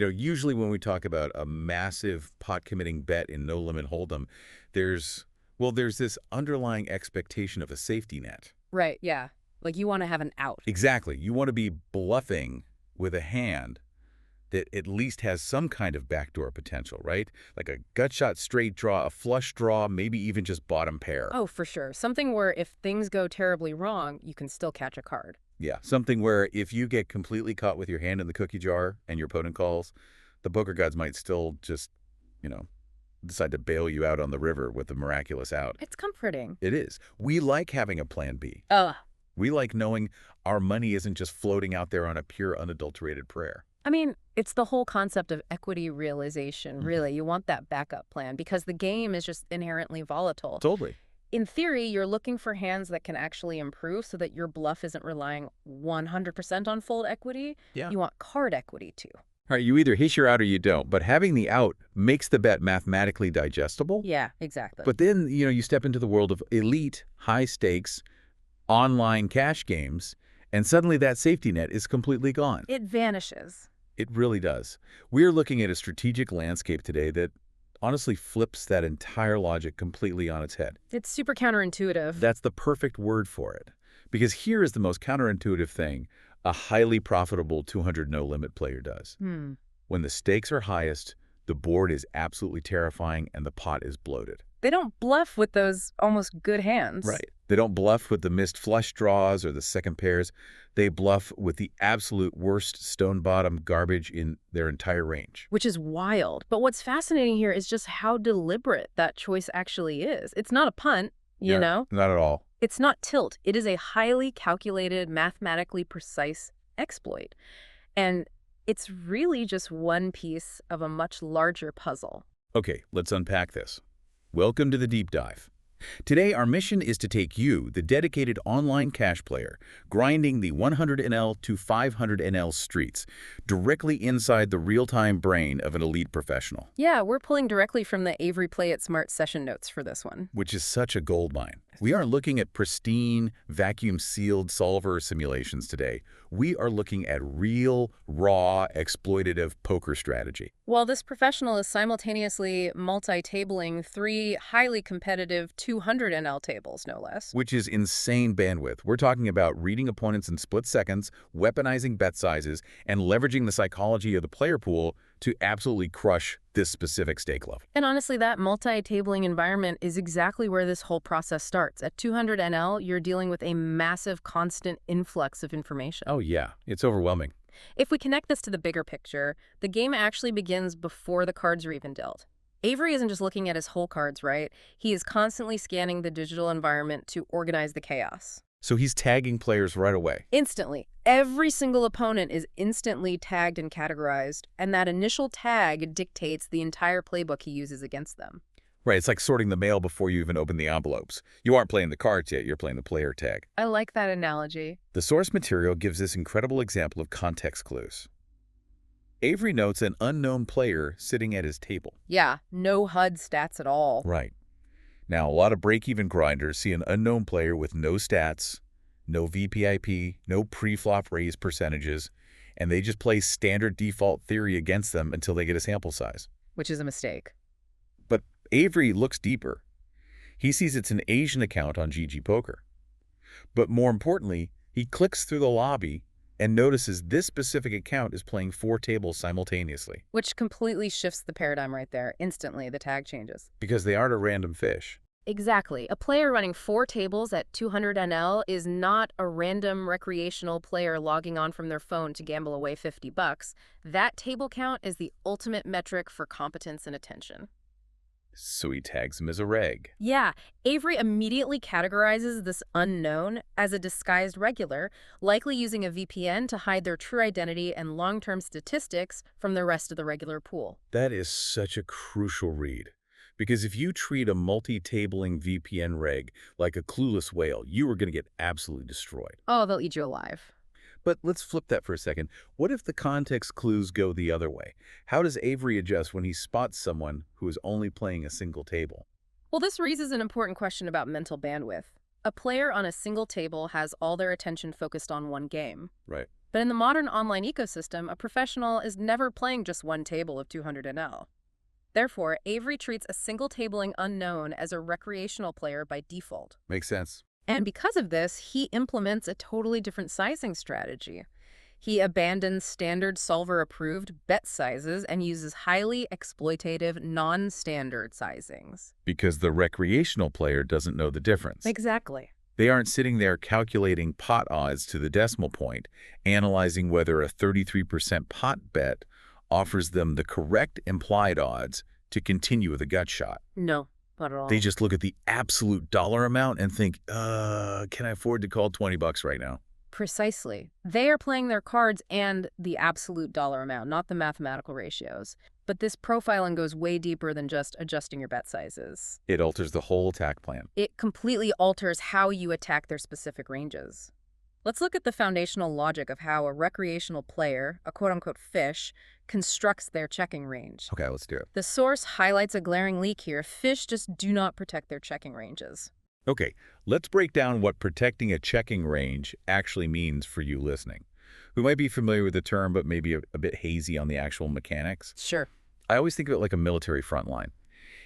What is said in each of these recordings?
Usually when we talk about a massive pot-committing bet in no-limit hold'em, there's this underlying expectation of a safety net. Right, yeah. Like you want to have an out. Exactly. You want to be bluffing with a hand that at least has some kind of backdoor potential, right? Like a gut shot straight draw, a flush draw, maybe even just bottom pair. Oh, for sure. Something where if things go terribly wrong, you can still catch a card. Yeah, something where if you get completely caught with your hand in the cookie jar and your opponent calls, the poker gods might still just, decide to bail you out on the river with a miraculous out. It's comforting. It is. We like having a plan B. Ugh. We like knowing our money isn't just floating out there on a pure, unadulterated prayer. I mean, it's the whole concept of equity realization, really. You want that backup plan because the game is just inherently volatile. Totally. In theory, you're looking for hands that can actually improve so that your bluff isn't relying 100% on fold equity. Yeah. You want card equity, too. All right, you either hiss your out or you don't, but having the out makes the bet mathematically digestible. Yeah, exactly. But then, you step into the world of elite, high-stakes, online cash games, and suddenly that safety net is completely gone. It vanishes. It really does. We're looking at a strategic landscape today that honestly flips that entire logic completely on its head. It's super counterintuitive. That's the perfect word for it. Because here is the most counterintuitive thing a highly profitable 200 no-limit player does. When the stakes are highest, the board is absolutely terrifying and the pot is bloated. They don't bluff with those almost good hands. Right. They don't bluff with the missed flush draws or the second pairs. They bluff with the absolute worst stone bottom garbage in their entire range. Which is wild. But what's fascinating here is just how deliberate that choice actually is. It's not a punt, you know? Not at all. It's not tilt. It is a highly calculated, mathematically precise exploit. And it's really just one piece of a much larger puzzle. Okay, let's unpack this. Welcome to the deep dive. Today, our mission is to take you, the dedicated online cash player, grinding the 100 NL to 500 NL streets, directly inside the real-time brain of an elite professional. Yeah, we're pulling directly from the Avery PlayItSmart session notes for this one. Which is such a goldmine. We aren't looking at pristine, vacuum-sealed solver simulations today. We are looking at real, raw, exploitative poker strategy. While this professional is simultaneously multi-tabling 3 highly competitive 200 NL tables, no less. Which is insane bandwidth. We're talking about reading opponents in split seconds, weaponizing bet sizes, and leveraging the psychology of the player pool to absolutely crush this specific stake level. And honestly, that multi-tabling environment is exactly where this whole process starts. At 200 NL, you're dealing with a massive constant influx of information. Oh yeah, it's overwhelming. If we connect this to the bigger picture, the game actually begins before the cards are even dealt. Avery isn't just looking at his whole cards, right? He is constantly scanning the digital environment to organize the chaos. So he's tagging players right away. Instantly. Every single opponent is instantly tagged and categorized, and that initial tag dictates the entire playbook he uses against them. Right, it's like sorting the mail before you even open the envelopes. You aren't playing the cards yet, you're playing the player tag. I like that analogy. The source material gives this incredible example of context clues. Avery notes an unknown player sitting at his table. Yeah, no HUD stats at all. Right. Now, a lot of break-even grinders see an unknown player with no stats, no VPIP, no pre-flop raise percentages, and they just play standard default theory against them until they get a sample size. Which is a mistake. But Avery looks deeper. He sees it's an Asian account on GG Poker. But more importantly, he clicks through the lobby and notices this specific account is playing 4 tables simultaneously. Which completely shifts the paradigm right there. Instantly, the tag changes. Because they aren't a random fish. Exactly. A player running 4 tables at 200 NL is not a random recreational player logging on from their phone to gamble away $50. That table count is the ultimate metric for competence and attention. So he tags him as a reg. Yeah, Avery immediately categorizes this unknown as a disguised regular, likely using a VPN to hide their true identity and long-term statistics from the rest of the regular pool. That is such a crucial read. Because if you treat a multi-tabling VPN reg like a clueless whale, you are going to get absolutely destroyed. Oh, they'll eat you alive. But let's flip that for a second. What if the context clues go the other way? How does Avery adjust when he spots someone who is only playing a single table? Well, this raises an important question about mental bandwidth. A player on a single table has all their attention focused on one game. Right. But in the modern online ecosystem, a professional is never playing just one table of 200 NL. Therefore, Avery treats a single tabling unknown as a recreational player by default. Makes sense. And because of this, he implements a totally different sizing strategy. He abandons standard solver-approved bet sizes and uses highly exploitative non-standard sizings. Because the recreational player doesn't know the difference. Exactly. They aren't sitting there calculating pot odds to the decimal point, analyzing whether a 33% pot bet offers them the correct implied odds to continue with a gut shot. No, not at all. They just look at the absolute dollar amount and think, can I afford to call 20 bucks right now? Precisely. They are playing their cards and the absolute dollar amount, not the mathematical ratios. But this profiling goes way deeper than just adjusting your bet sizes. It alters the whole attack plan. It completely alters how you attack their specific ranges. Let's look at the foundational logic of how a recreational player, a quote-unquote fish, constructs their checking range. Okay, let's do it. The source highlights a glaring leak here. Fish just do not protect their checking ranges. Okay, let's break down what protecting a checking range actually means for you listening, who might be familiar with the term but maybe a bit hazy on the actual mechanics. Sure. I always think of it like a military front line.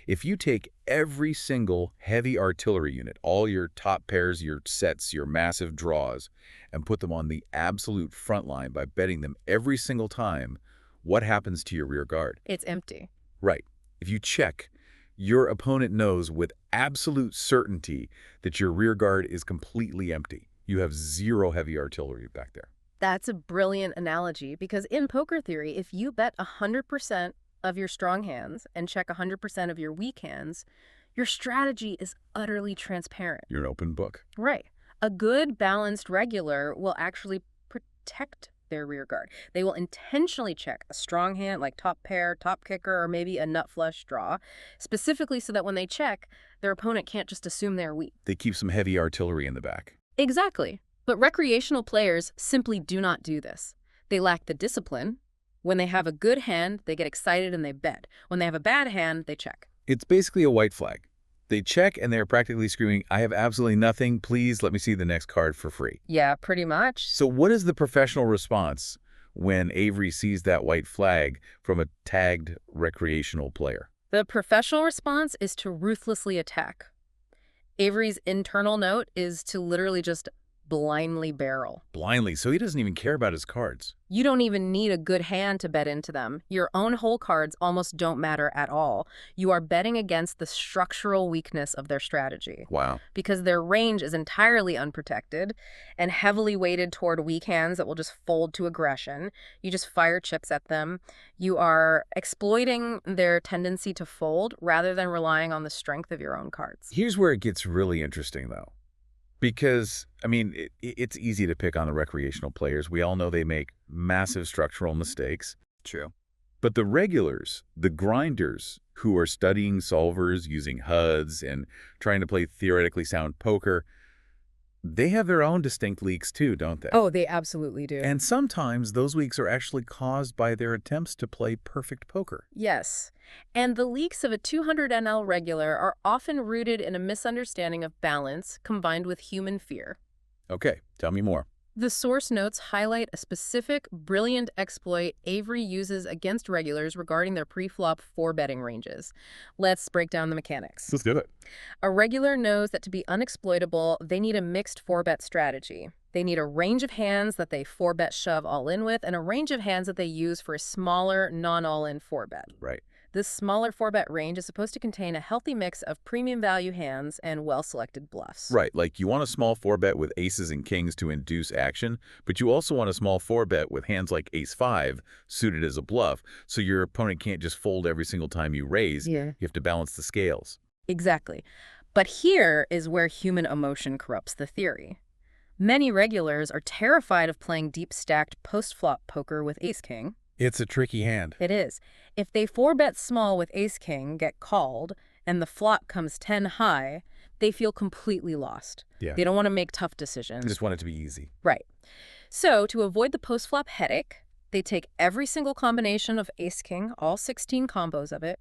If you take every single heavy artillery unit, all your top pairs, your sets, your massive draws, and put them on the absolute front line by betting them every single time, what happens to your rear guard? It's empty. Right. If you check, your opponent knows with absolute certainty that your rear guard is completely empty. You have zero heavy artillery back there. That's a brilliant analogy because in poker theory, if you bet 100% of your strong hands and check 100% of your weak hands, your strategy is utterly transparent. You're an open book. Right. A good, balanced regular will actually protect their rear guard. They will intentionally check a strong hand like top pair, top kicker, or maybe a nut flush draw, specifically so that when they check, their opponent can't just assume they're weak. They keep some heavy artillery in the back. Exactly. But recreational players simply do not do this. They lack the discipline. When they have a good hand, they get excited and they bet. When they have a bad hand, they check. It's basically a white flag. They check and they're practically screaming, I have absolutely nothing. Please let me see the next card for free. Yeah, pretty much. So what is the professional response when Avery sees that white flag from a tagged recreational player? The professional response is to ruthlessly attack. Avery's internal note is to literally just blindly barrel. Blindly, so he doesn't even care about his cards. You don't even need a good hand to bet into them. Your own hole cards almost don't matter at all. You are betting against the structural weakness of their strategy. Wow. Because their range is entirely unprotected and heavily weighted toward weak hands that will just fold to aggression. You just fire chips at them. You are exploiting their tendency to fold rather than relying on the strength of your own cards. Here's where it gets really interesting, though. Because, I mean, it's easy to pick on the recreational players. We all know they make massive structural mistakes. True. But the regulars, the grinders who are studying solvers, using HUDs, and trying to play theoretically sound poker, they have their own distinct leaks too, don't they? Oh, they absolutely do. And sometimes those leaks are actually caused by their attempts to play perfect poker. Yes. And the leaks of a 200 NL regular are often rooted in a misunderstanding of balance combined with human fear. Okay, tell me more. The source notes highlight a specific, brilliant exploit Avery uses against regulars regarding their pre-flop 4-betting ranges. Let's break down the mechanics. Let's do it. A regular knows that to be unexploitable, they need a mixed 4-bet strategy. They need a range of hands that they 4-bet shove all in with, and a range of hands that they use for a smaller, non-all-in 4-bet. Right. This smaller 4-bet range is supposed to contain a healthy mix of premium value hands and well-selected bluffs. Right, like you want a small 4-bet with aces and kings to induce action, but you also want a small 4-bet with hands like ace-5 suited as a bluff, so your opponent can't just fold every single time you raise. Yeah. You have to balance the scales. Exactly. But here is where human emotion corrupts the theory. Many regulars are terrified of playing deep-stacked post-flop poker with ace-king. It's a tricky hand. It is. If they 4-bet small with ace-king, get called, and the flop comes 10 high, they feel completely lost. Yeah. They don't want to make tough decisions. They just want it to be easy. Right. So, to avoid the post-flop headache, they take every single combination of ace-king, all 16 combos of it,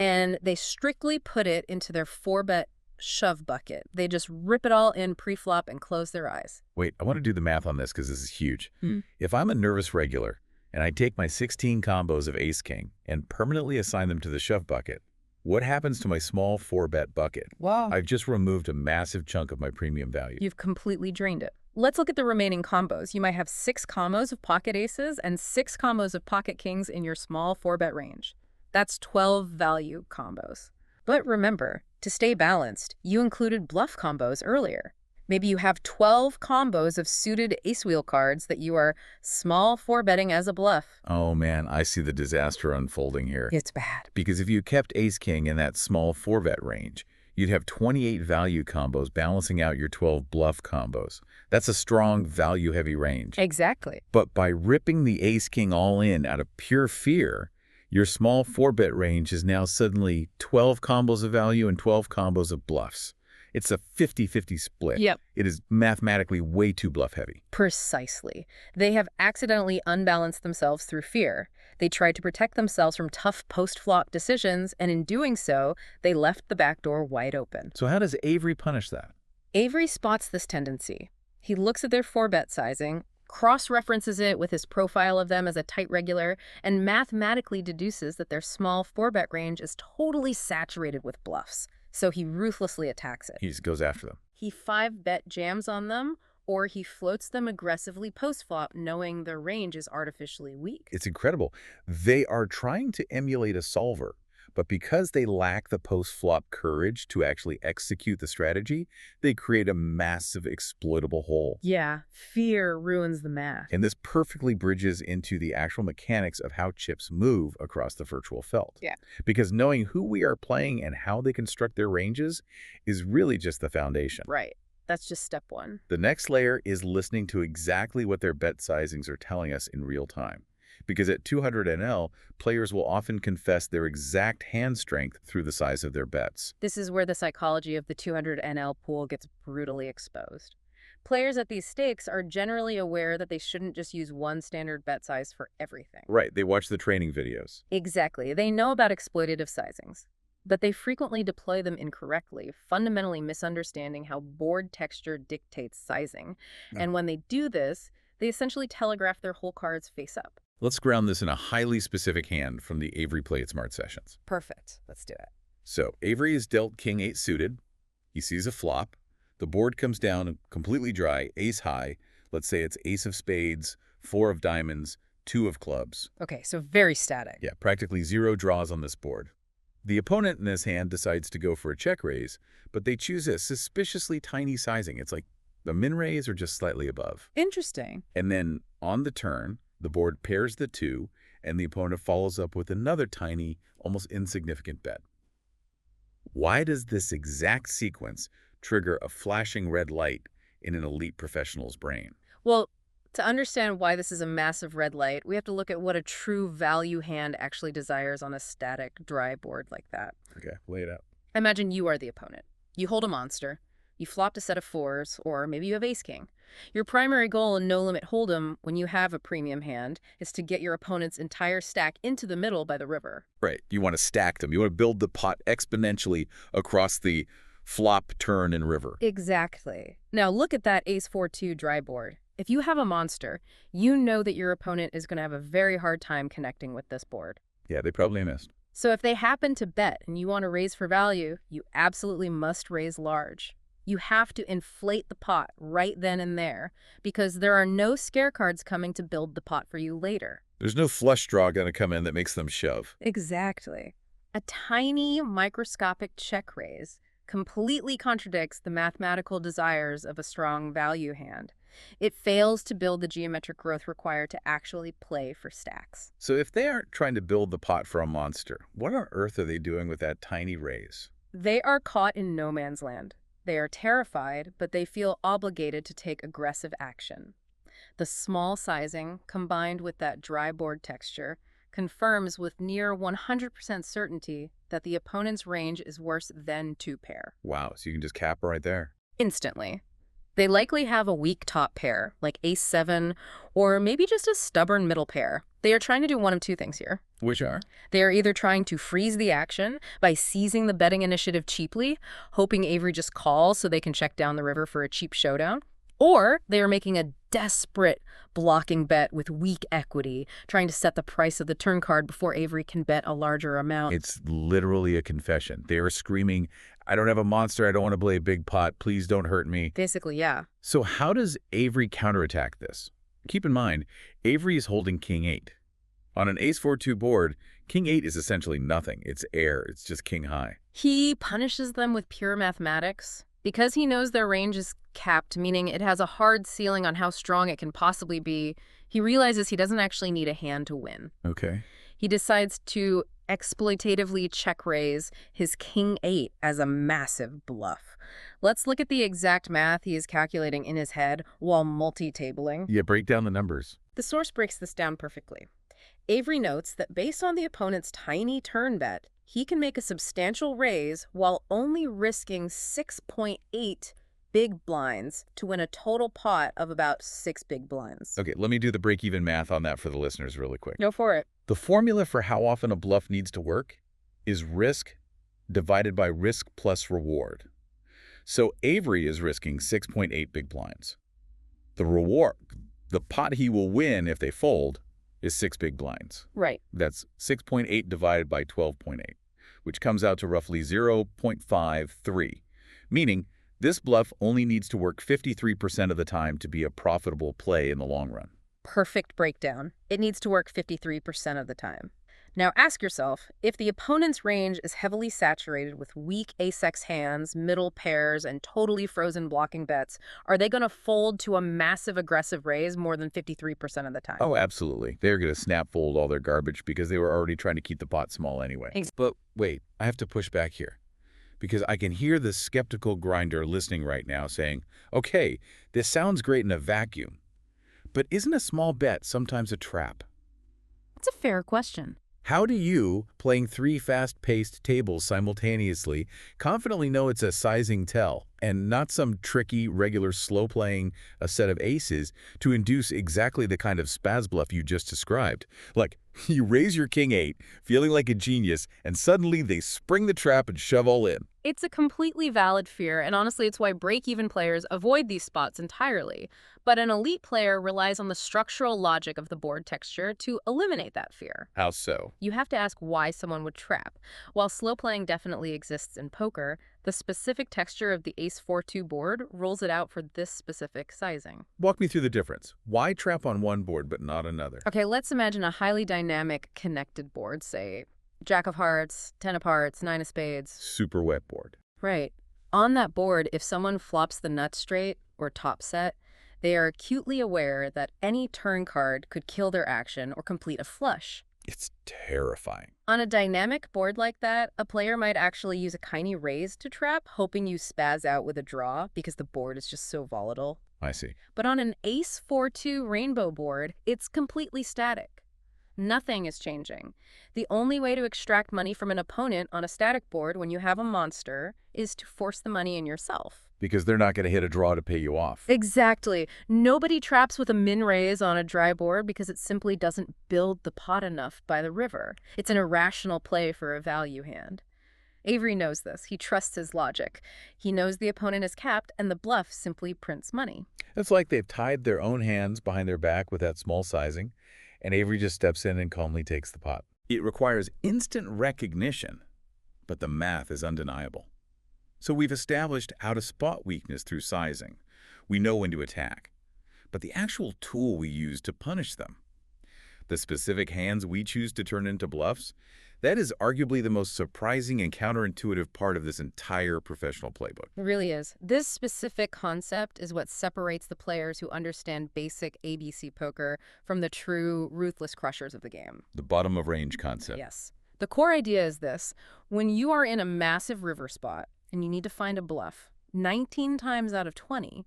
and they strictly put it into their 4-bet shove bucket. They just rip it all in pre-flop and close their eyes. Wait, I want to do the math on this because this is huge. Hmm. If I'm a nervous regular and I take my 16 combos of ace-king and permanently assign them to the shove bucket, what happens to my small 4-bet bucket? Wow. I've just removed a massive chunk of my premium value. You've completely drained it. Let's look at the remaining combos. You might have 6 combos of pocket aces and 6 combos of pocket kings in your small 4-bet range. That's 12 value combos. But remember, to stay balanced, you included bluff combos earlier. Maybe you have 12 combos of suited ace-wheel cards that you are small 4-betting as a bluff. Oh man, I see the disaster unfolding here. It's bad. Because if you kept ace-king in that small 4-bet range, you'd have 28 value combos balancing out your 12 bluff combos. That's a strong value-heavy range. Exactly. But by ripping the ace-king all in out of pure fear, your small 4-bet range is now suddenly 12 combos of value and 12 combos of bluffs. It's a 50-50 split. Yep. It is mathematically way too bluff-heavy. Precisely. They have accidentally unbalanced themselves through fear. They tried to protect themselves from tough post-flop decisions, and in doing so, they left the back door wide open. So how does Avery punish that? Avery spots this tendency. He looks at their 4-bet sizing, cross-references it with his profile of them as a tight regular, and mathematically deduces that their small 4-bet range is totally saturated with bluffs. So he ruthlessly attacks it. He just goes after them. He 5-bet jams on them, or he floats them aggressively post-flop, knowing their range is artificially weak. It's incredible. They are trying to emulate a solver, but because they lack the post-flop courage to actually execute the strategy, they create a massive exploitable hole. Yeah, fear ruins the math. And this perfectly bridges into the actual mechanics of how chips move across the virtual felt. Yeah. Because knowing who we are playing and how they construct their ranges is really just the foundation. Right. That's just step 1. The next layer is listening to exactly what their bet sizings are telling us in real time. Because at 200 NL, players will often confess their exact hand strength through the size of their bets. This is where the psychology of the 200 NL pool gets brutally exposed. Players at these stakes are generally aware that they shouldn't just use one standard bet size for everything. Right, they watch the training videos. Exactly. They know about exploitative sizings, but they frequently deploy them incorrectly, fundamentally misunderstanding how board texture dictates sizing. And when they do this, they essentially telegraph their whole cards face up. Let's ground this in a highly specific hand from the Avery PlayItSmart sessions. Perfect. Let's do it. So, Avery is dealt king 8 suited. He sees a flop. The board comes down completely dry, ace high. Let's say it's ace of spades, 4 of diamonds, 2 of clubs. Okay, so very static. Yeah, practically 0 draws on this board. The opponent in this hand decides to go for a check raise, but they choose a suspiciously tiny sizing. It's like a min raise or just slightly above. Interesting. And then on the turn, the board pairs the 2, and the opponent follows up with another tiny, almost insignificant bet. Why does this exact sequence trigger a flashing red light in an elite professional's brain? Well, to understand why this is a massive red light, we have to look at what a true value hand actually desires on a static, dry board like that. Okay, lay it out. Imagine you are the opponent. You hold a monster. You flopped a set of 4s, or maybe you have ace-king. Your primary goal in no-limit hold'em, when you have a premium hand, is to get your opponent's entire stack into the middle by the river. Right. You want to stack them. You want to build the pot exponentially across the flop, turn, and river. Exactly. Now look at that ace-4-2 dry board. If you have a monster, you know that your opponent is going to have a very hard time connecting with this board. Yeah, they probably missed. So if they happen to bet and you want to raise for value, you absolutely must raise large. You have to inflate the pot right then and there, because there are no scare cards coming to build the pot for you later. There's no flush draw going to come in that makes them shove. Exactly. A tiny microscopic check raise completely contradicts the mathematical desires of a strong value hand. It fails to build the geometric growth required to actually play for stacks. So if they aren't trying to build the pot for a monster, what on earth are they doing with that tiny raise? They are caught in no man's land. They are terrified, but they feel obligated to take aggressive action. The small sizing, combined with that dry board texture, confirms with near 100% certainty that the opponent's range is worse than 2-pair. Wow, so you can just cap right there. Instantly. They likely have a weak top pair, like ace-7, or maybe just a stubborn middle pair. They are trying to do one of two things here. Which are? They are either trying to freeze the action by seizing the betting initiative cheaply, hoping Avery just calls so they can check down the river for a cheap showdown, or they are making a desperate blocking bet with weak equity, trying to set the price of the turn card before Avery can bet a larger amount. It's literally a confession. They are screaming, I don't have a monster, I don't want to play a big pot, please don't hurt me. Basically, yeah. So how does Avery counterattack this? Keep in mind, Avery is holding King 8. On an Ace-4-2 board, King 8 is essentially nothing. It's air. It's just King high. He punishes them with pure mathematics. Because he knows their range is capped, meaning it has a hard ceiling on how strong it can possibly be, he realizes he doesn't actually need a hand to win. Okay. He decides to exploitatively check-raise his King 8 as a massive bluff. Let's look at the exact math he is calculating in his head while multi-tabling. Yeah, break down the numbers. The source breaks this down perfectly. Avery notes that based on the opponent's tiny turn bet, he can make a substantial raise while only risking 6.8 big blinds to win a total pot of about 6 big blinds. Okay, let me do the break-even math on that for the listeners really quick. Go for it. The formula for how often a bluff needs to work is risk divided by risk plus reward. So Avery is risking 6.8 big blinds. The pot he will win if they fold, is 6 big blinds. Right. That's 6.8 divided by 12.8, which comes out to roughly 0.53, meaning this bluff only needs to work 53% of the time to be a profitable play in the long run. Perfect breakdown. It needs to work 53% of the time. Now ask yourself, if the opponent's range is heavily saturated with weak ace-x hands, middle pairs, and totally frozen blocking bets, are they going to fold to a massive aggressive raise more than 53% of the time? Oh, absolutely. They're going to snap fold all their garbage because they were already trying to keep the pot small anyway. But wait, I have to push back here because I can hear the skeptical grinder listening right now saying, okay, this sounds great in a vacuum, but isn't a small bet sometimes a trap? That's a fair question. How do you, playing 3 fast-paced tables simultaneously, confidently know it's a sizing tell and not some tricky, regular slow-playing a set of aces to induce exactly the kind of spaz bluff you just described? Like, you raise your King 8, feeling like a genius, and suddenly they spring the trap and shove all in. It's a completely valid fear, and honestly, it's why break-even players avoid these spots entirely. But an elite player relies on the structural logic of the board texture to eliminate that fear. How so? You have to ask why someone would trap. While slow playing definitely exists in poker, the specific texture of the Ace-4-2 board rules it out for this specific sizing. Walk me through the difference. Why trap on one board but not another? Okay, let's imagine a highly dynamic, connected board, say Jack of Hearts, 10 of Hearts, 9 of Spades. Super wet board. Right. On that board, if someone flops the nut straight or top set, they are acutely aware that any turn card could kill their action or complete a flush. It's terrifying. On a dynamic board like that, a player might actually use a tiny raise to trap, hoping you spaz out with a draw because the board is just so volatile. I see. But on an Ace-4-2 rainbow board, it's completely static. Nothing is changing. The only way to extract money from an opponent on a static board when you have a monster is to force the money in yourself. Because they're not going to hit a draw to pay you off. Exactly. Nobody traps with a min raise on a dry board because it simply doesn't build the pot enough by the river. It's an irrational play for a value hand. Avery knows this. He trusts his logic. He knows the opponent is capped, and the bluff simply prints money. It's like they've tied their own hands behind their back with that small sizing, and Avery just steps in and calmly takes the pot. It requires instant recognition, but the math is undeniable. So we've established how to spot weakness through sizing. We know when to attack. But the actual tool we use to punish them, the specific hands we choose to turn into bluffs, that is arguably the most surprising and counterintuitive part of this entire professional playbook. It really is. This specific concept is what separates the players who understand basic ABC poker from the true ruthless crushers of the game. The bottom of range concept. Yes. The core idea is this. When you are in a massive river spot and you need to find a bluff, 19 times out of 20,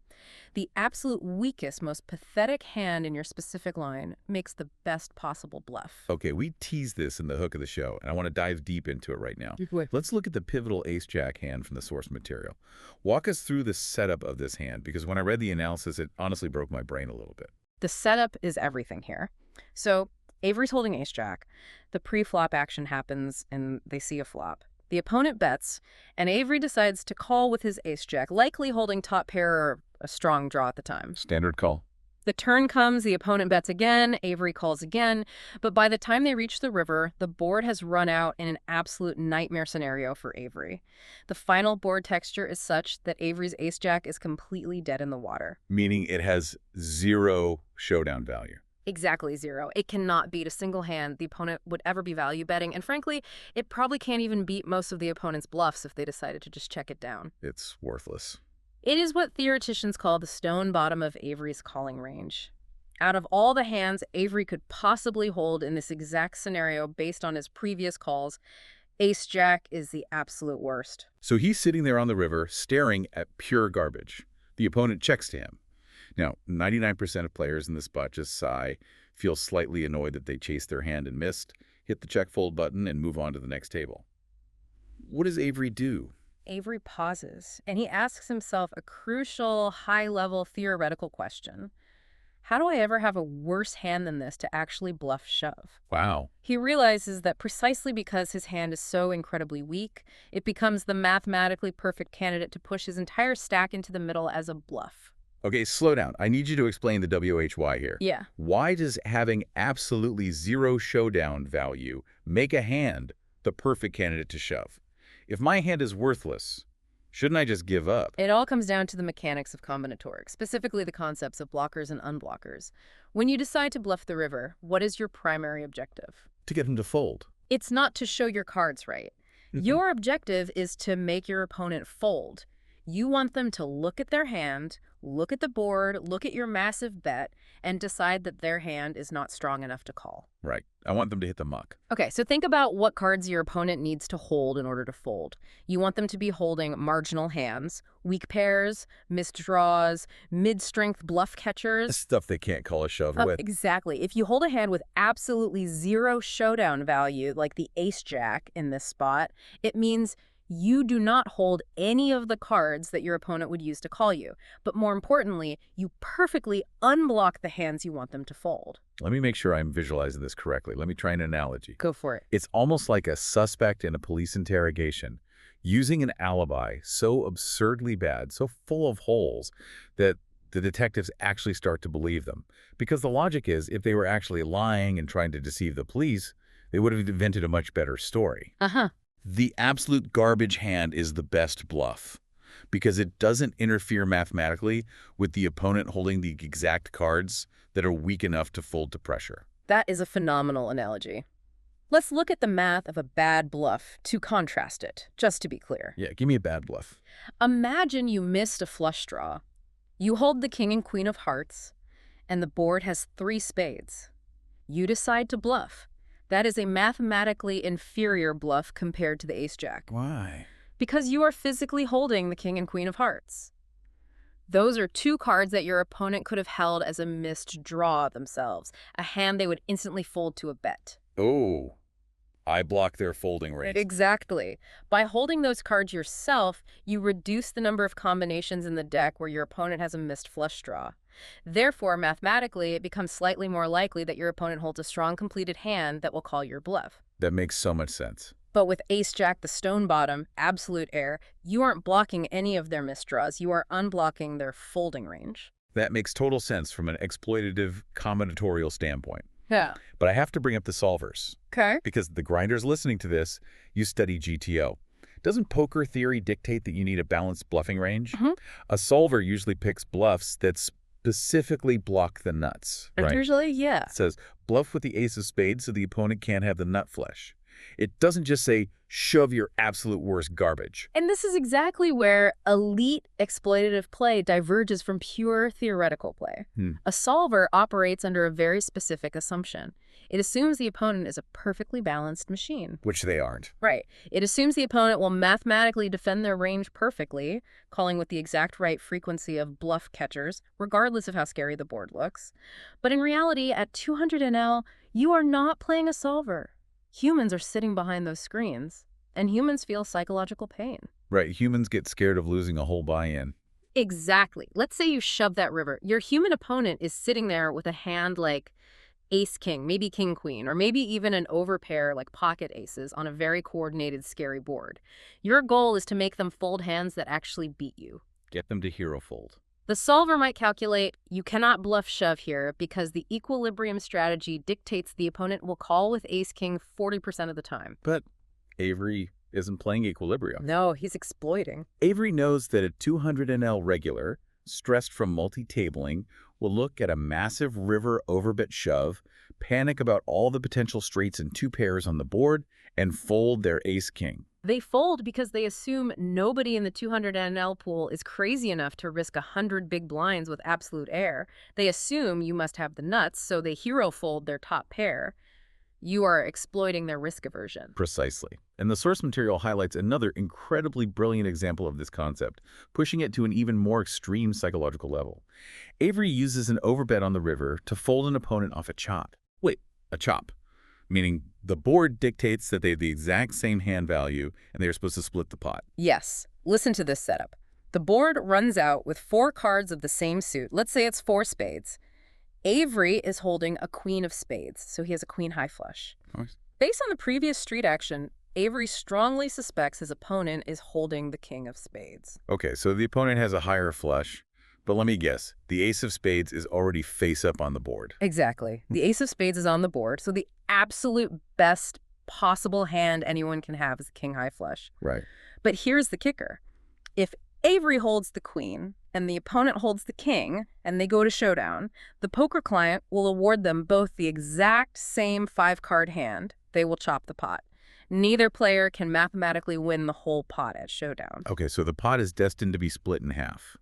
the absolute weakest, most pathetic hand in your specific line makes the best possible bluff. Okay, we teased this in the hook of the show, and I want to dive deep into it right now. Let's look at the pivotal ace-jack hand from the source material. Walk us through the setup of this hand, because when I read the analysis, it honestly broke my brain a little bit. The setup is everything here. So Avery's holding ace-jack. The pre-flop action happens, and they see a flop. The opponent bets, and Avery decides to call with his ace-jack, likely holding top pair or a strong draw at the time. Standard call. The turn comes, the opponent bets again, Avery calls again, but by the time they reach the river, the board has run out in an absolute nightmare scenario for Avery. The final board texture is such that Avery's ace-jack is completely dead in the water. Meaning it has 0 showdown value. Exactly 0. It cannot beat a single hand the opponent would ever be value betting, and frankly, it probably can't even beat most of the opponent's bluffs if they decided to just check it down. It's worthless. It is what theoreticians call the stone bottom of Avery's calling range. Out of all the hands Avery could possibly hold in this exact scenario based on his previous calls, ace-jack is the absolute worst. So he's sitting there on the river staring at pure garbage. The opponent checks to him. Now, 99% of players in this spot just sigh, feel slightly annoyed that they chased their hand and missed, hit the check fold button, and move on to the next table. What does Avery do? Avery pauses, and he asks himself a crucial, high-level theoretical question. How do I ever have a worse hand than this to actually bluff shove? Wow. He realizes that precisely because his hand is so incredibly weak, it becomes the mathematically perfect candidate to push his entire stack into the middle as a bluff. Okay, slow down. I need you to explain the WHY here. Yeah. Why does having absolutely 0 showdown value make a hand the perfect candidate to shove? If my hand is worthless, shouldn't I just give up? It all comes down to the mechanics of combinatorics, specifically the concepts of blockers and unblockers. When you decide to bluff the river, what is your primary objective? To get him to fold. It's not to show your cards right. Your objective is to make your opponent fold. You want them to look at their hand, look at the board, look at your massive bet, and decide that their hand is not strong enough to call. Right. I want them to hit the muck. Okay, so think about what cards your opponent needs to hold in order to fold. You want them to be holding marginal hands, weak pairs, missed draws, mid-strength bluff catchers. Stuff they can't call a shove with. Exactly. If you hold a hand with absolutely 0 showdown value, like the ace-jack in this spot, it means you do not hold any of the cards that your opponent would use to call you. But more importantly, you perfectly unblock the hands you want them to fold. Let me make sure I'm visualizing this correctly. Let me try an analogy. Go for it. It's almost like a suspect in a police interrogation, using an alibi so absurdly bad, so full of holes, that the detectives actually start to believe them. Because the logic is, if they were actually lying and trying to deceive the police, they would have invented a much better story. The absolute garbage hand is the best bluff because it doesn't interfere mathematically with the opponent holding the exact cards that are weak enough to fold to pressure. That is a phenomenal analogy. Let's look at the math of a bad bluff to contrast it, just to be clear. Yeah, give me a bad bluff. Imagine you missed a flush draw. You hold the king and queen of hearts, and the board has 3 spades. You decide to bluff. That is a mathematically inferior bluff compared to the ace-jack. Why? Because you are physically holding the king and queen of hearts. Those are 2 cards that your opponent could have held as a missed draw themselves, a hand they would instantly fold to a bet. Oh, I block their folding range. Exactly. By holding those cards yourself, you reduce the number of combinations in the deck where your opponent has a missed flush draw. Therefore, mathematically, it becomes slightly more likely that your opponent holds a strong completed hand that will call your bluff. That makes so much sense. But with ace-jack, the stone bottom, absolute air, you aren't blocking any of their missed draws. You are unblocking their folding range. That makes total sense from an exploitative combinatorial standpoint. Yeah. But I have to bring up the solvers. Okay. Because the grinders listening to this, you study GTO. Doesn't poker theory dictate that you need a balanced bluffing range? A solver usually picks bluffs that specifically block the nuts. Right? Usually, yeah. It says, bluff with the ace of spades so the opponent can't have the nut flush. It doesn't just say, shove your absolute worst garbage. And this is exactly where elite exploitative play diverges from pure theoretical play. A solver operates under a very specific assumption. It assumes the opponent is a perfectly balanced machine. Which they aren't. Right. It assumes the opponent will mathematically defend their range perfectly, calling with the exact right frequency of bluff catchers, regardless of how scary the board looks. But in reality, at 200 NL, you are not playing a solver. Humans are sitting behind those screens, and humans feel psychological pain. Right. Humans get scared of losing a whole buy-in. Exactly. Let's say you shove that river. Your human opponent is sitting there with a hand like ace-king, maybe king-queen, or maybe even an overpair like pocket aces on a very coordinated, scary board. Your goal is to make them fold hands that actually beat you. Get them to hero fold. The solver might calculate, you cannot bluff shove here because the equilibrium strategy dictates the opponent will call with ace-king 40% of the time. But Avery isn't playing equilibrium. No, he's exploiting. Avery knows that a 200 NL regular, stressed from multi-tabling, will look at a massive river overbet shove, panic about all the potential straights and two pairs on the board, and fold their ace-king. They fold because they assume nobody in the 200 NL pool is crazy enough to risk 100 big blinds with absolute air. They assume you must have the nuts, so they hero fold their top pair. You are exploiting their risk aversion. Precisely. And the source material highlights another incredibly brilliant example of this concept, pushing it to an even more extreme psychological level. Avery uses an overbet on the river to fold an opponent off a chop. Wait, a chop. Meaning the board dictates that they have the exact same hand value and they are supposed to split the pot. Yes. Listen to this setup. The board runs out with 4 cards of the same suit. Let's say it's 4 spades. Avery is holding a queen of spades, so he has a queen high flush. Nice. Based on the previous street action, Avery strongly suspects his opponent is holding the king of spades. Okay, so the opponent has a higher flush, but let me guess, the ace of spades is already face up on the board. Exactly. The ace of spades is on the board, so the absolute best possible hand anyone can have is the king high flush. Right. But here's the kicker. If Avery holds the queen and the opponent holds the king and they go to showdown, the poker client will award them both the exact same 5-card hand. They will chop the pot. Neither player can mathematically win the whole pot at showdown. Okay, so the pot is destined to be split in half.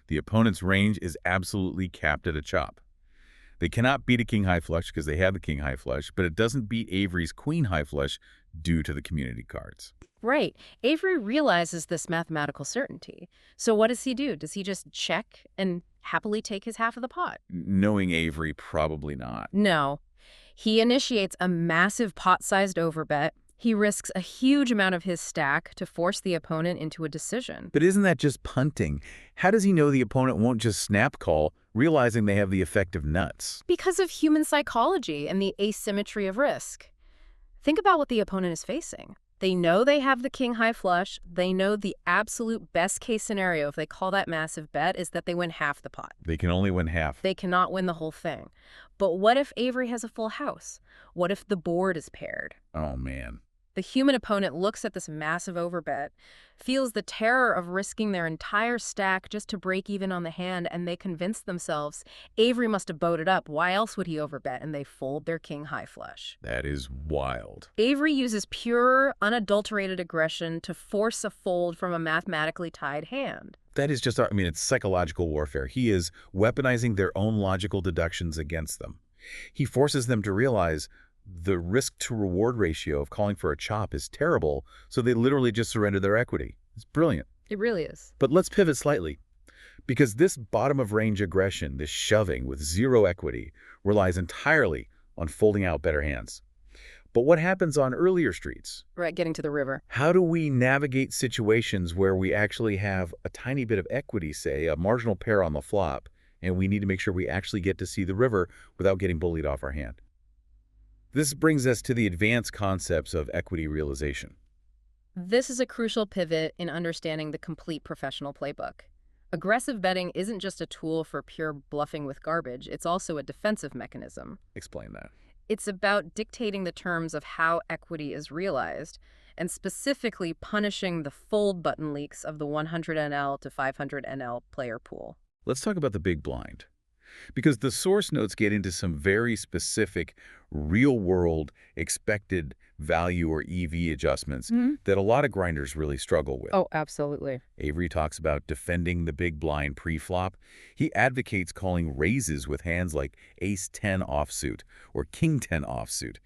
The opponent's range is absolutely capped at a chop. They cannot beat a king high flush because they have the king high flush, but it doesn't beat Avery's queen high flush due to the community cards. Right. Avery realizes this mathematical certainty. So what does he do? Does he just check and happily take his half of the pot? Knowing Avery, probably not. No. He initiates a massive pot-sized overbet. He risks a huge amount of his stack to force the opponent into a decision. But isn't that just punting? How does he know the opponent won't just snap call, realizing they have the effective nuts? Because of human psychology and the asymmetry of risk. Think about what the opponent is facing. They know they have the king high flush. They know the absolute best case scenario, if they call that massive bet, is that they win half the pot. They can only win half. They cannot win the whole thing. But what if Avery has a full house? What if the board is paired? Oh, man. The human opponent looks at this massive overbet, feels the terror of risking their entire stack just to break even on the hand, and they convince themselves Avery must have boated up. Why else would he overbet? And they fold their king high flush. That is wild. Avery uses pure, unadulterated aggression to force a fold from a mathematically tied hand. That is just, it's psychological warfare. He is weaponizing their own logical deductions against them. He forces them to realize the risk-to-reward ratio of calling for a chop is terrible, so they literally just surrender their equity. It's brilliant. It really is. But let's pivot slightly. Because this bottom-of-range aggression, this shoving with zero equity, relies entirely on folding out better hands. But what happens on earlier streets? Right, getting to the river. How do we navigate situations where we actually have a tiny bit of equity, say, a marginal pair on the flop, and we need to make sure we actually get to see the river without getting bullied off our hand? This brings us to the advanced concepts of equity realization. This is a crucial pivot in understanding the complete professional playbook. Aggressive betting isn't just a tool for pure bluffing with garbage, it's also a defensive mechanism. Explain that. It's about dictating the terms of how equity is realized, and specifically punishing the fold button leaks of the 100 NL to 500 NL player pool. Let's talk about the big blind. Because the source notes get into some very specific real-world expected value or EV adjustments that a lot of grinders really struggle with. Oh, absolutely. Avery talks about defending the big blind pre-flop. He advocates calling raises with hands like ace-10 offsuit or king-10 offsuit.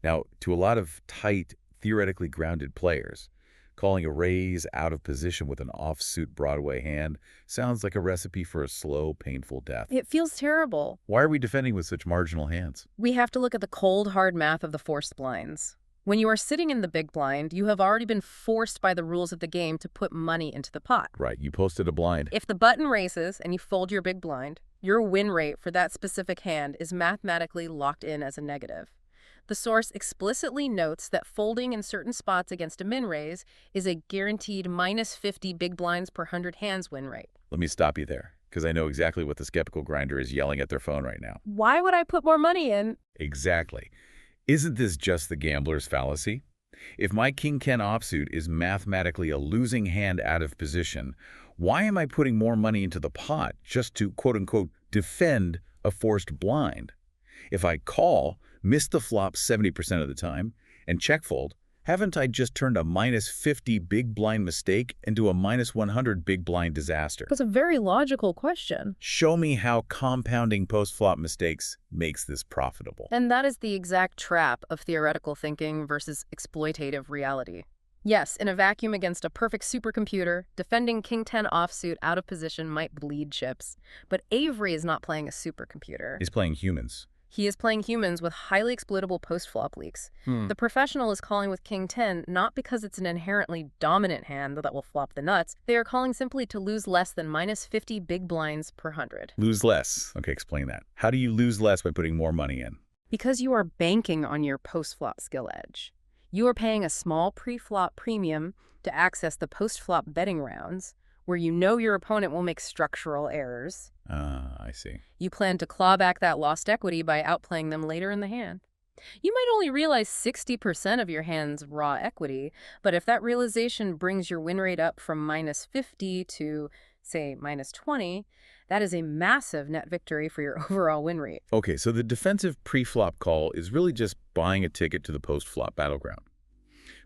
Now, to a lot of tight, theoretically grounded players, calling a raise out of position with an offsuit Broadway hand sounds like a recipe for a slow, painful death. It feels terrible. Why are we defending with such marginal hands? We have to look at the cold, hard math of the forced blinds. When you are sitting in the big blind, you have already been forced by the rules of the game to put money into the pot. Right, you posted a blind. If the button raises and you fold your big blind, Your win rate for that specific hand is mathematically locked in as a negative. The source explicitly notes that folding in certain spots against a min raise is a guaranteed minus 50 big blinds per 100 hands win rate. Let me stop you there, because I know exactly what the skeptical grinder is yelling at their phone right now. Why would I put more money in? Exactly. Isn't this just the gambler's fallacy? If my king-10 offsuit is mathematically a losing hand out of position, why am I putting more money into the pot just to, quote-unquote, defend a forced blind? If I call, miss the flop 70% of the time, and check fold, haven't I just turned a minus 50 big blind mistake into a minus 100 big blind disaster? That's a very logical question. Show me how compounding post-flop mistakes makes this profitable. And that is the exact trap of theoretical thinking versus exploitative reality. Yes, in a vacuum against a perfect supercomputer, defending king-10 offsuit out of position might bleed chips. But Avery is not playing a supercomputer. He's playing humans. He is playing humans with highly exploitable post-flop leaks. The professional is calling with king-10 not because it's an inherently dominant hand that will flop the nuts. They are calling simply to lose less than minus 50 big blinds per 100. Lose less. Okay, explain that. How do you lose less by putting more money in? Because you are banking on your post-flop skill edge. You are paying a small pre-flop premium to access the post-flop betting rounds, where you know your opponent will make structural errors. I see. You plan to claw back that lost equity by outplaying them later in the hand. You might only realize 60% of your hand's raw equity, but if that realization brings your win rate up from minus 50 to, say, minus 20, that is a massive net victory for your overall win rate. Okay, so the defensive pre-flop call is really just buying a ticket to the post-flop battleground.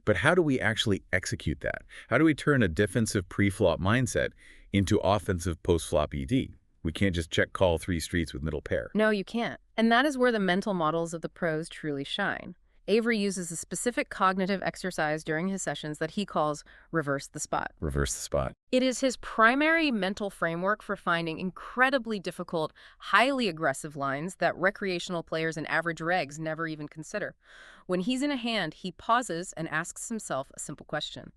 But how do we actually execute that? How do we turn a defensive pre-flop mindset into offensive post-flop ED? We can't just check call 3 streets with middle pair. No, you can't. And that is where the mental models of the pros truly shine. Avery uses a specific cognitive exercise during his sessions that he calls reverse the spot. Reverse the spot. It is his primary mental framework for finding incredibly difficult, highly aggressive lines that recreational players and average regs never even consider. When he's in a hand, he pauses and asks himself a simple question.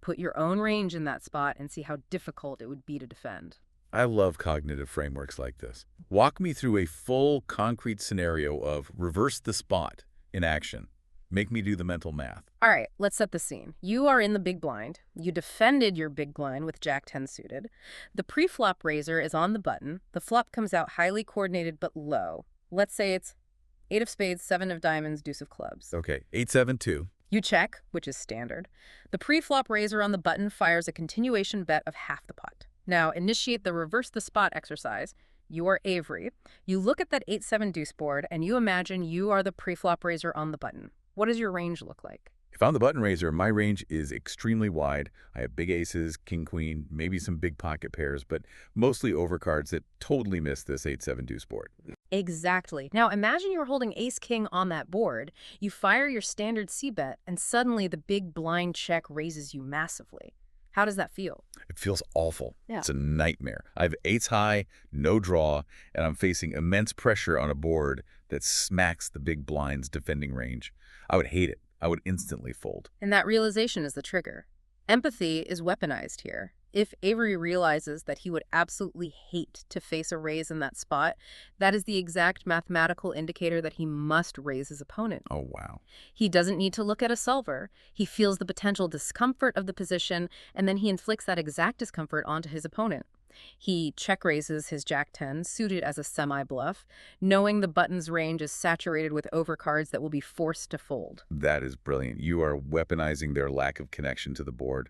Put your own range in that spot and see how difficult it would be to defend. I love cognitive frameworks like this. Walk me through a full, concrete scenario of reverse the spot in action. Make me do the mental math. All right, let's set the scene. You are in the big blind. You defended your big blind with Jack-10 suited. The pre-flop raiser is on the button. The flop comes out highly coordinated but low. Let's say it's 8 of spades, 7 of diamonds, deuce of clubs. Okay, 8-7-2. You check, which is standard. The pre-flop raiser on the button fires a continuation bet of half the pot. Now, initiate the reverse the spot exercise. You are Avery. You look at that 8-7 deuce board, and you imagine you are the pre-flop raiser on the button. What does your range look like? If I'm the button raiser, my range is extremely wide. I have big aces, king, queen, maybe some big pocket pairs, but mostly overcards that totally miss this 8-7 deuce board. Exactly. Now, imagine you're holding ace-king on that board. You fire your standard c-bet, and suddenly the big blind check raises you massively. How does that feel? It feels awful. Yeah. It's a nightmare. I have 8s high, no draw, and I'm facing immense pressure on a board that smacks the big blind's defending range. I would hate it. I would instantly fold. And that realization is the trigger. Empathy is weaponized here. If Avery realizes that he would absolutely hate to face a raise in that spot, that is the exact mathematical indicator that he must raise his opponent. Oh, wow. He doesn't need to look at a solver. He feels the potential discomfort of the position, and then he inflicts that exact discomfort onto his opponent. He check raises his Jack-10, suited as a semi-bluff, knowing the button's range is saturated with overcards that will be forced to fold. That is brilliant. You are weaponizing their lack of connection to the board.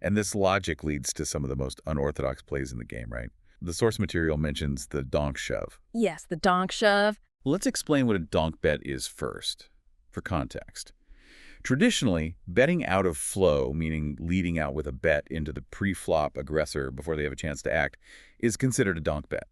And this logic leads to some of the most unorthodox plays in the game, right? The source material mentions the donk shove. Yes, the donk shove. Let's explain what a donk bet is first, for context. Traditionally, betting out of flow, meaning leading out with a bet into the pre-flop aggressor before they have a chance to act, is considered a donk bet.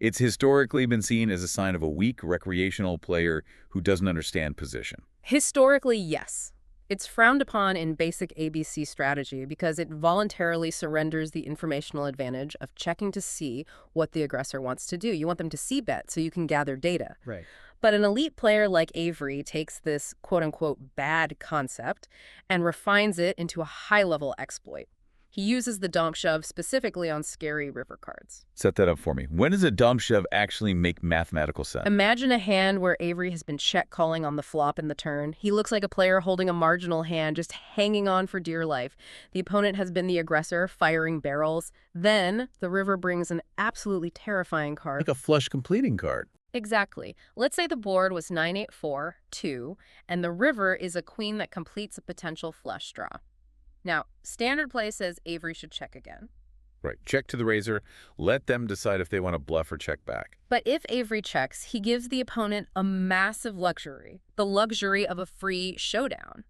It's historically been seen as a sign of a weak recreational player who doesn't understand position. Historically, yes. It's frowned upon in basic ABC strategy because it voluntarily surrenders the informational advantage of checking to see what the aggressor wants to do. You want them to c-bet so you can gather data. Right. But an elite player like Avery takes this quote-unquote bad concept and refines it into a high-level exploit. He uses the donk shove specifically on scary river cards. Set that up for me. When does a dumb shove actually make mathematical sense? Imagine a hand where Avery has been check calling on the flop in the turn. He looks like a player holding a marginal hand, just hanging on for dear life. The opponent has been the aggressor, firing barrels. Then the river brings an absolutely terrifying card. Like a flush completing card. Exactly. Let's say the board was 9-8-4-2, and the river is a queen that completes a potential flush draw. Now, standard play says Avery should check again. Right. Check to the razor. Let them decide if they want to bluff or check back. But if Avery checks, he gives the opponent a massive luxury, the luxury of a free showdown.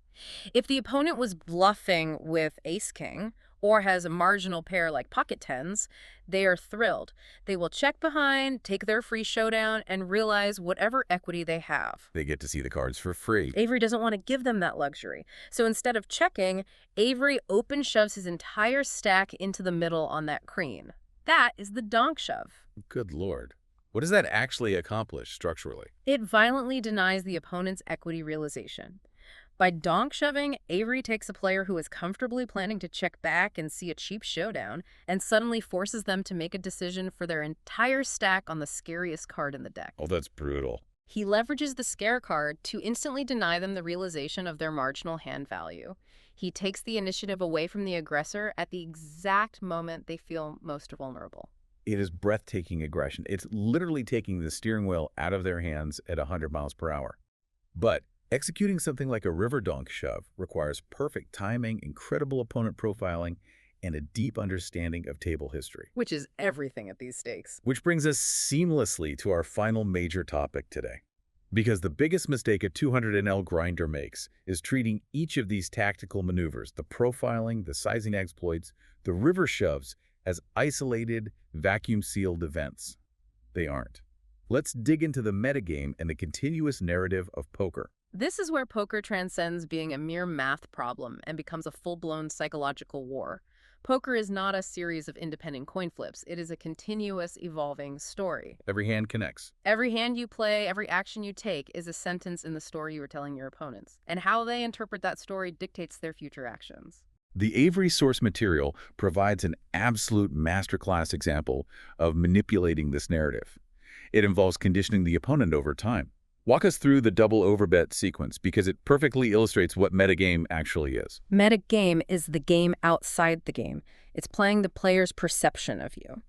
If the opponent was bluffing with ace-king, or has a marginal pair like pocket tens, they are thrilled. They will check behind, take their free showdown, and realize whatever equity they have. They get to see the cards for free. Avery doesn't want to give them that luxury. So instead of checking, Avery open shoves his entire stack into the middle on that queen. That is the donk shove. Good Lord. What does that actually accomplish structurally? It violently denies the opponent's equity realization. By donk shoving, Avery takes a player who is comfortably planning to check back and see a cheap showdown and suddenly forces them to make a decision for their entire stack on the scariest card in the deck. Oh, that's brutal. He leverages the scare card to instantly deny them the realization of their marginal hand value. He takes the initiative away from the aggressor at the exact moment they feel most vulnerable. It is breathtaking aggression. It's literally taking the steering wheel out of their hands at 100 miles per hour. But executing something like a river donk shove requires perfect timing, incredible opponent profiling, and a deep understanding of table history. Which is everything at these stakes. Which brings us seamlessly to our final major topic today. Because the biggest mistake a 200NL grinder makes is treating each of these tactical maneuvers, the profiling, the sizing exploits, the river shoves, as isolated, vacuum-sealed events. They aren't. Let's dig into the metagame and the continuous narrative of poker. This is where poker transcends being a mere math problem and becomes a full-blown psychological war. Poker is not a series of independent coin flips. It is a continuous, evolving story. Every hand connects. Every hand you play, every action you take is a sentence in the story you are telling your opponents. And how they interpret that story dictates their future actions. The Avery source material provides an absolute masterclass example of manipulating this narrative. It involves conditioning the opponent over time. Walk us through the double overbet sequence because it perfectly illustrates what metagame actually is. Metagame is the game outside the game. It's playing the player's perception of you.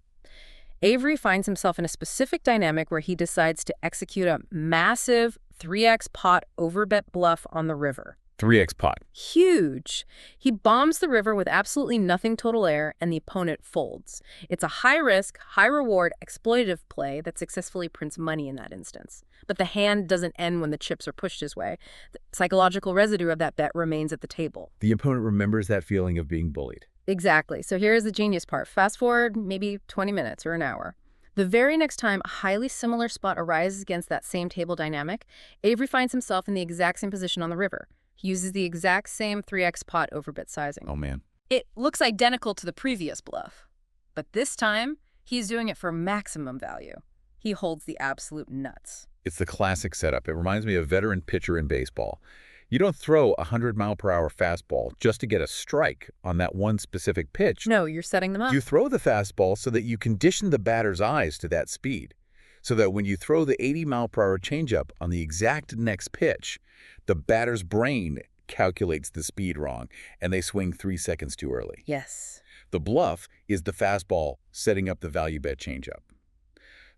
Avery finds himself in a specific dynamic where he decides to execute a massive 3x pot overbet bluff on the river. 3x pot. Huge. He bombs the river with absolutely nothing total air, and the opponent folds. It's a high-risk, high-reward, exploitative play that successfully prints money in that instance. But the hand doesn't end when the chips are pushed his way. The psychological residue of that bet remains at the table. The opponent remembers that feeling of being bullied. Exactly. So here's the genius part. Fast forward maybe 20 minutes or an hour. The very next time a highly similar spot arises against that same table dynamic, Avery finds himself in the exact same position on the river. He uses the exact same 3x pot overbet sizing. Oh, man. It looks identical to the previous bluff. But this time, he's doing it for maximum value. He holds the absolute nuts. It's the classic setup. It reminds me of a veteran pitcher in baseball. You don't throw a 100-mile-per-hour fastball just to get a strike on that one specific pitch. No, you're setting them up. You throw the fastball so that you condition the batter's eyes to that speed, so that when you throw the 80-mile-per-hour changeup on the exact next pitch, the batter's brain calculates the speed wrong, and they swing 3 seconds too early. Yes. The bluff is the fastball setting up the value bet changeup.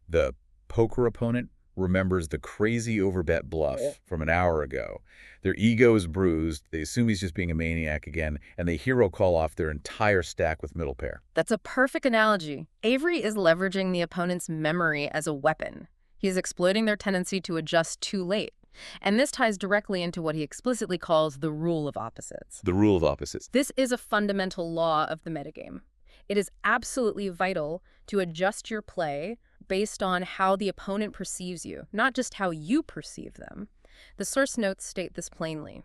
The poker opponent remembers the crazy overbet bluff from an hour ago. Their ego is bruised, they assume he's just being a maniac again, and they hero call off their entire stack with middle pair. That's a perfect analogy. Avery is leveraging the opponent's memory as a weapon. He is exploiting their tendency to adjust too late. And this ties directly into what he explicitly calls the rule of opposites. The rule of opposites. This is a fundamental law of the metagame. It is absolutely vital to adjust your play based on how the opponent perceives you, not just how you perceive them. The source notes state this plainly.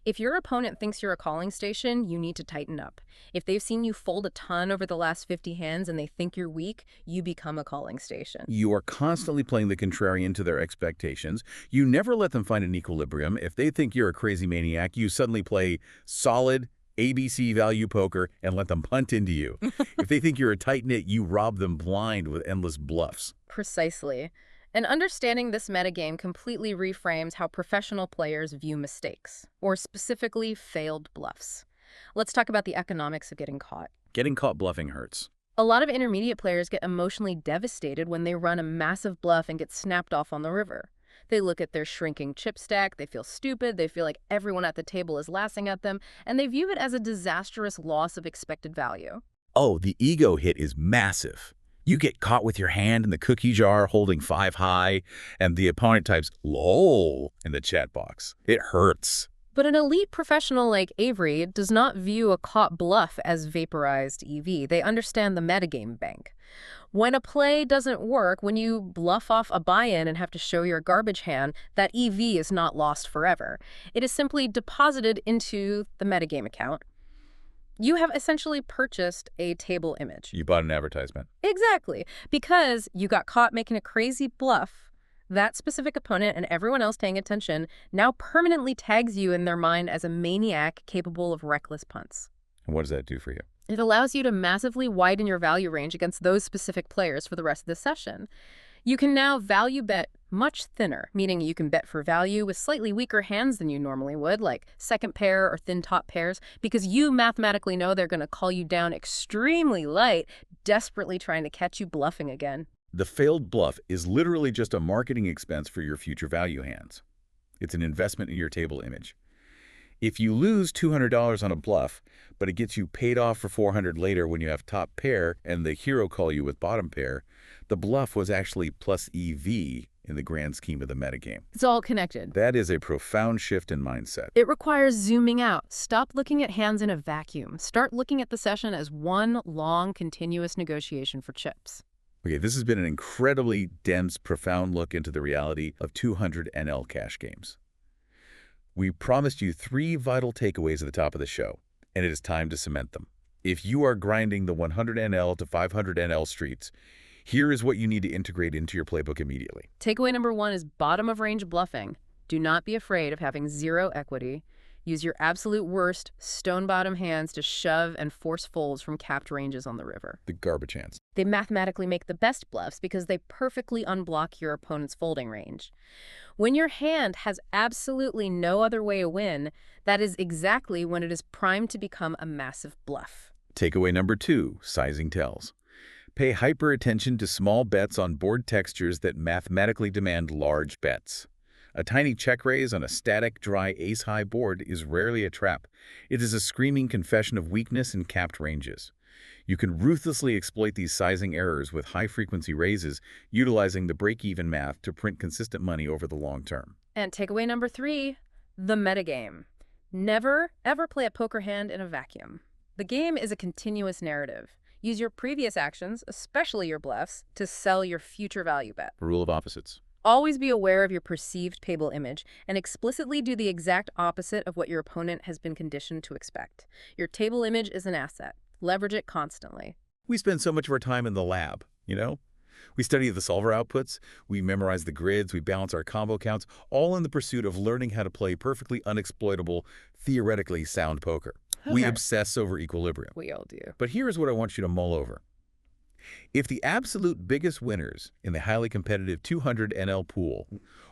If your opponent thinks you're a calling station, you need to tighten up. If they've seen you fold a ton over the last 50 hands and they think you're weak, you become a calling station. You are constantly playing the contrarian to their expectations. You never let them find an equilibrium. If they think you're a crazy maniac, you suddenly play solid ABC value poker and let them punt into you. If they think you're a tight-knit, you rob them blind with endless bluffs. Precisely. And understanding this metagame completely reframes how professional players view mistakes, or specifically failed bluffs. Let's talk about the economics of getting caught. Getting caught bluffing hurts. A lot of intermediate players get emotionally devastated when they run a massive bluff and get snapped off on the river. They look at their shrinking chip stack, they feel stupid, they feel like everyone at the table is laughing at them, and they view it as a disastrous loss of expected value. Oh, the ego hit is massive. You get caught with your hand in the cookie jar holding 5 high, and the opponent types "LOL" in the chat box. It hurts. But an elite professional like Avery does not view a caught bluff as vaporized EV. They understand the metagame bank. When a play doesn't work, when you bluff off a buy-in and have to show your garbage hand, that EV is not lost forever. It is simply deposited into the metagame account. You have essentially purchased a table image. You bought an advertisement. Exactly. Because you got caught making a crazy bluff, that specific opponent and everyone else paying attention now permanently tags you in their mind as a maniac capable of reckless punts. And what does that do for you? It allows you to massively widen your value range against those specific players for the rest of the session. You can now value bet much thinner, meaning you can bet for value with slightly weaker hands than you normally would, like second pair or thin top pairs, because you mathematically know they're going to call you down extremely light, desperately trying to catch you bluffing again. The failed bluff is literally just a marketing expense for your future value hands. It's an investment in your table image. If you lose $200 on a bluff, but it gets you paid off for $400 later when you have top pair and the hero call you with bottom pair, the bluff was actually plus EV in the grand scheme of the metagame. It's all connected. That is a profound shift in mindset. It requires zooming out. Stop looking at hands in a vacuum. Start looking at the session as one long, continuous negotiation for chips. Okay, this has been an incredibly dense, profound look into the reality of 200 NL cash games. We promised you 3 vital takeaways at the top of the show, and it is time to cement them. If you are grinding the 100 NL to 500 NL streets, here is what you need to integrate into your playbook immediately. Takeaway number 1 is bottom-of-range bluffing. Do not be afraid of having 0 equity. Use your absolute worst stone-bottom hands to shove and force folds from capped ranges on the river. The garbage hands. They mathematically make the best bluffs because they perfectly unblock your opponent's folding range. When your hand has absolutely no other way to win, that is exactly when it is primed to become a massive bluff. Takeaway number 2, sizing tells. Pay hyper attention to small bets on board textures that mathematically demand large bets. A tiny check raise on a static, dry ace-high board is rarely a trap. It is a screaming confession of weakness in capped ranges. You can ruthlessly exploit these sizing errors with high-frequency raises, utilizing the break-even math to print consistent money over the long term. And takeaway number 3, the metagame. Never, ever play a poker hand in a vacuum. The game is a continuous narrative. Use your previous actions, especially your bluffs, to sell your future value bet. Rule of opposites. Always be aware of your perceived table image and explicitly do the exact opposite of what your opponent has been conditioned to expect. Your table image is an asset. Leverage it constantly. We spend so much of our time in the lab, you know? We study the solver outputs, we memorize the grids, we balance our combo counts, all in the pursuit of learning how to play perfectly unexploitable, theoretically sound poker. We obsess over equilibrium. We all do. But here is what I want you to mull over. If the absolute biggest winners in the highly competitive 200 NL pool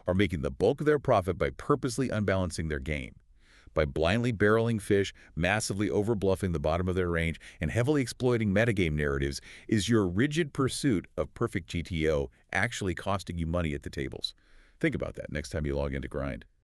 are making the bulk of their profit by purposely unbalancing their game, by blindly barreling fish, massively overbluffing the bottom of their range, and heavily exploiting metagame narratives, is your rigid pursuit of perfect GTO actually costing you money at the tables? Think about that next time you log in to grind.